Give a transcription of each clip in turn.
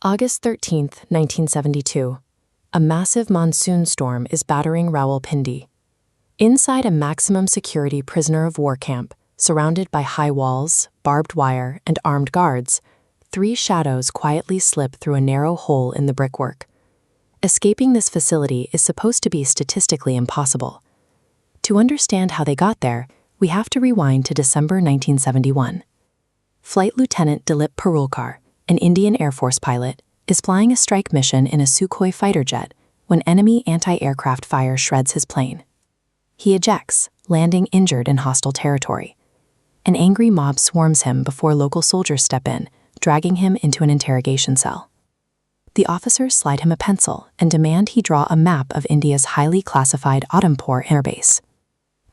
August 13, 1972. A massive monsoon storm is battering Rawalpindi. Inside a maximum security prisoner of war camp, surrounded by high walls, barbed wire, and armed guards, three shadows quietly slip through a narrow hole in the brickwork. Escaping this facility is supposed to be statistically impossible. To understand how they got there, we have to rewind to December 1971. Flight Lieutenant Dilip Parulkar, an Indian Air Force pilot, is flying a strike mission in a Sukhoi fighter jet when enemy anti-aircraft fire shreds his plane. He ejects, landing injured in hostile territory. An angry mob swarms him before local soldiers step in, dragging him into an interrogation cell. The officers slide him a pencil and demand he draw a map of India's highly classified Udhampur airbase.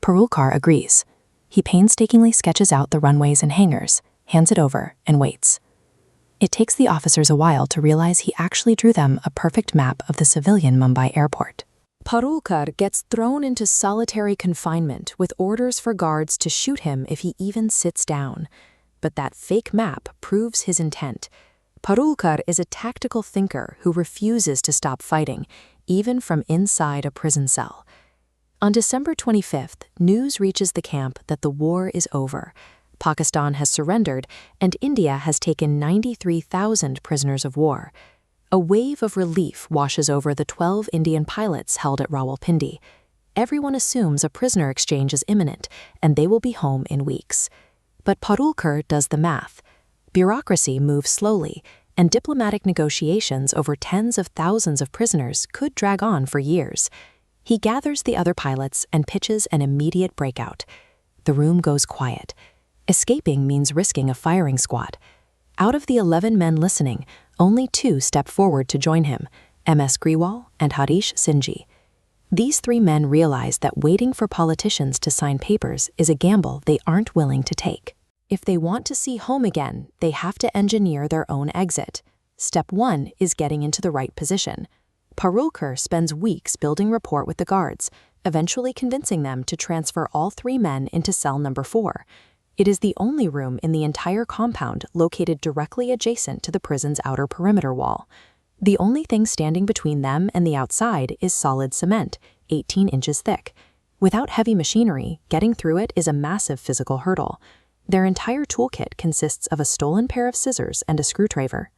Parulkar agrees. He painstakingly sketches out the runways and hangars, hands it over, and waits. It takes the officers a while to realize he actually drew them a perfect map of the civilian Mumbai airport. Parulkar gets thrown into solitary confinement with orders for guards to shoot him if he even sits down. But that fake map proves his intent. Parulkar is a tactical thinker who refuses to stop fighting, even from inside a prison cell. On December 25th, news reaches the camp that the war is over. Pakistan has surrendered, and India has taken 93,000 prisoners of war. A wave of relief washes over the 12 Indian pilots held at Rawalpindi. Everyone assumes a prisoner exchange is imminent, and they will be home in weeks. But Parulkar does the math. Bureaucracy moves slowly, and diplomatic negotiations over tens of thousands of prisoners could drag on for years. He gathers the other pilots and pitches an immediate breakout. The room goes quiet. Escaping means risking a firing squad. Out of the 11 men listening, only 2 step forward to join him, MS Grewal and Harish Singh. These 3 men realize that waiting for politicians to sign papers is a gamble they aren't willing to take. If they want to see home again, they have to engineer their own exit. Step 1 is getting into the right position. Parulkar spends weeks building rapport with the guards, eventually convincing them to transfer all 3 men into cell number 4. It is the only room in the entire compound located directly adjacent to the prison's outer perimeter wall. The only thing standing between them and the outside is solid cement, 18 inches thick. Without heavy machinery, getting through it is a massive physical hurdle. Their entire toolkit consists of a stolen pair of scissors and a screwdriver.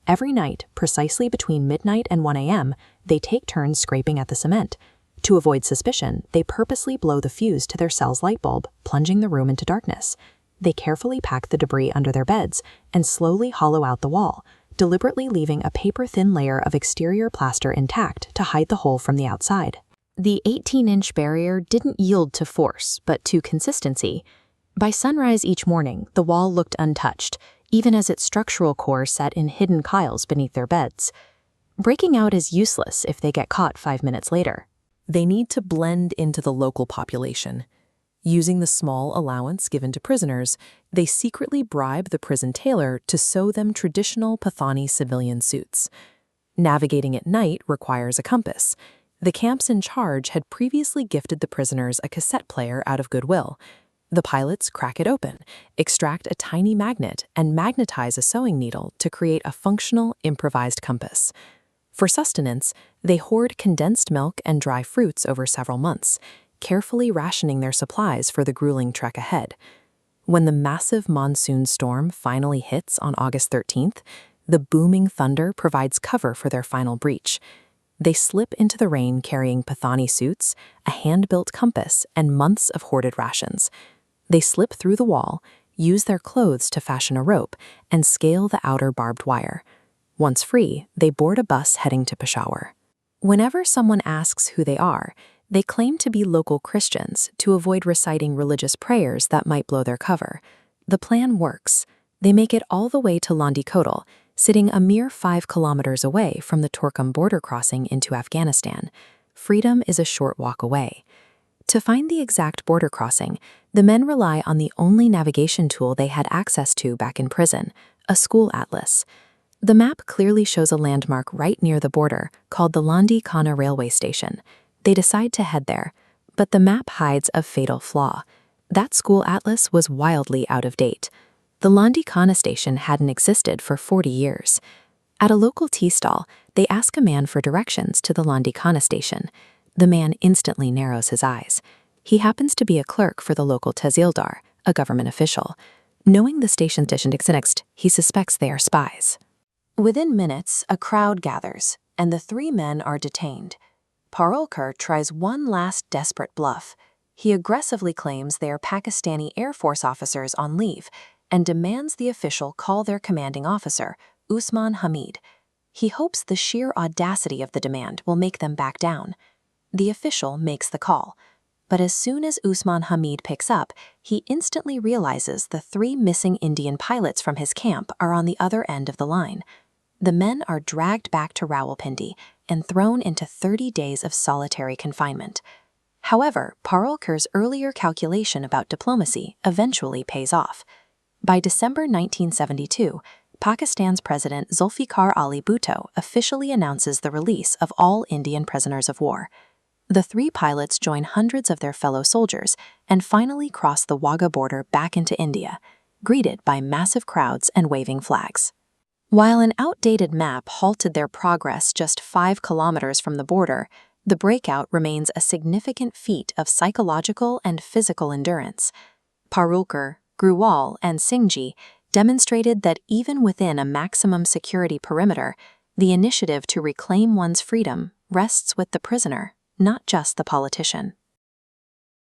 Every night, precisely between midnight and 1 a.m., they take turns scraping at the cement. To avoid suspicion, they purposely blow the fuse to their cell's light bulb, plunging the room into darkness. They carefully pack the debris under their beds and slowly hollow out the wall, deliberately leaving a paper-thin layer of exterior plaster intact to hide the hole from the outside. The 18-inch barrier didn't yield to force, but to consistency. By sunrise each morning, the wall looked untouched, even as its structural core sat in hidden piles beneath their beds. Breaking out is useless if they get caught 5 minutes later. They need to blend into the local population. Using the small allowance given to prisoners, they secretly bribe the prison tailor to sew them traditional Pathani civilian suits. Navigating at night requires a compass. The camps in charge had previously gifted the prisoners a cassette player out of goodwill. The pilots crack it open, extract a tiny magnet, and magnetize a sewing needle to create a functional, improvised compass. For sustenance, they hoard condensed milk and dry fruits over several months, carefully rationing their supplies for the grueling trek ahead. When the massive monsoon storm finally hits on August 13th, the booming thunder provides cover for their final breach. They slip into the rain carrying Pathani suits, a hand-built compass, and months of hoarded rations. They slip through the wall, use their clothes to fashion a rope, and scale the outer barbed wire. Once free, they board a bus heading to Peshawar. Whenever someone asks who they are, they claim to be local Christians to avoid reciting religious prayers that might blow their cover. The plan works. They make it all the way to Landikotal, sitting a mere 5 kilometers away from the Torkham border crossing into Afghanistan. Freedom is a short walk away. To find the exact border crossing, the men rely on the only navigation tool they had access to back in prison, a school atlas. The map clearly shows a landmark right near the border called the Landi Khana railway station. They decide to head there, but the map hides a fatal flaw. That school atlas was wildly out of date. The Landi Khana station hadn't existed for 40 years. At a local tea stall, they ask a man for directions to the Landikana station. The man instantly narrows his eyes. He happens to be a clerk for the local Tehsildar, a government official. Knowing the station exists, he suspects they are spies. Within minutes, a crowd gathers, and the three men are detained. Parulkar tries one last desperate bluff. He aggressively claims they are Pakistani Air Force officers on leave and demands the official call their commanding officer, Usman Hamid. He hopes the sheer audacity of the demand will make them back down. The official makes the call, but as soon as Usman Hamid picks up, he instantly realizes the three missing Indian pilots from his camp are on the other end of the line. The men are dragged back to Rawalpindi and thrown into 30 days of solitary confinement. However, Parulkar's earlier calculation about diplomacy eventually pays off. By December 1972, Pakistan's President Zulfikar Ali Bhutto officially announces the release of all Indian prisoners of war. The three pilots join hundreds of their fellow soldiers and finally cross the Wagah border back into India, greeted by massive crowds and waving flags. While an outdated map halted their progress just 5 kilometers from the border, the breakout remains a significant feat of psychological and physical endurance. Parulkar, Grewal, and Singhji demonstrated that even within a maximum security perimeter, the initiative to reclaim one's freedom rests with the prisoner, not just the politician.